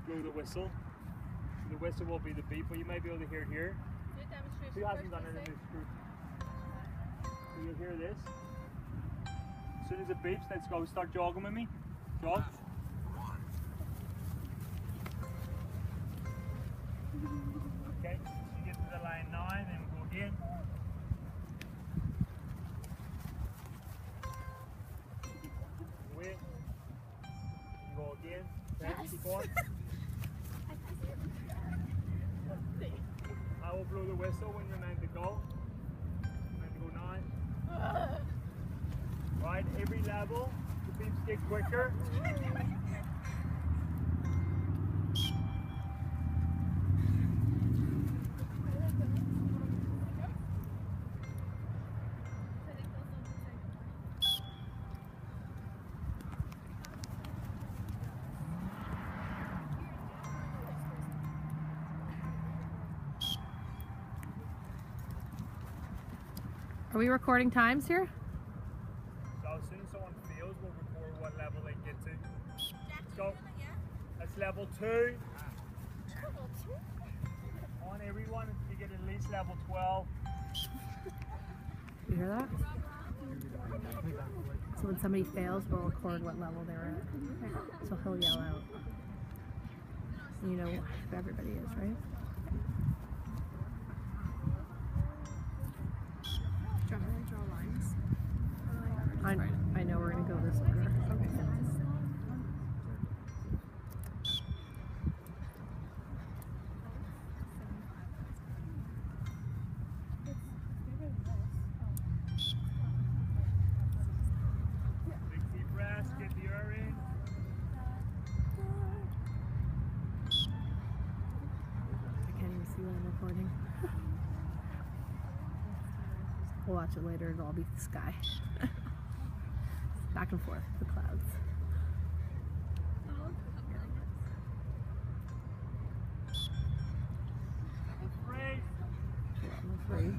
blow the whistle. So the whistle will be the beep, but you might be able to hear it here. Who hasn't done it in this group? So you'll hear this. As soon as it beeps, let's go. Start jogging with me. Jog. Okay, so you get to the line now, and then we'll go again. Wait. Go again. Okay, keep going. I will blow the whistle when you're meant to go. Meant to go now. Right, every level, the beeps get quicker. Are we recording times here? So as soon as someone fails, we'll record what level they get to. Let's go. That's level 2. On everyone, you get at least level 12. You hear that? So when somebody fails, we'll record what level they're at. So he'll yell out. You know who everybody is, right? Draw lines. I know we're gonna go this order. Okay. Big deep breaths, get the air in. I can't even see what I'm recording. We'll watch it later. It'll all be the sky. Back and forth, the clouds. Level 3. Level 3.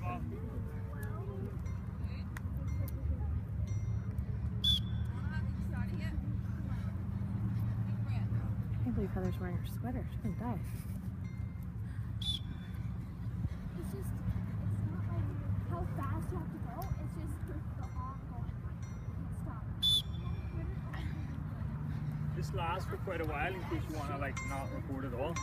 Come on. I can't believe Heather's wearing her sweater. She's gonna die. It's not like how fast you have to go, it's just the ongoing. Stop. This lasts for quite a while in case you want to like not record at all.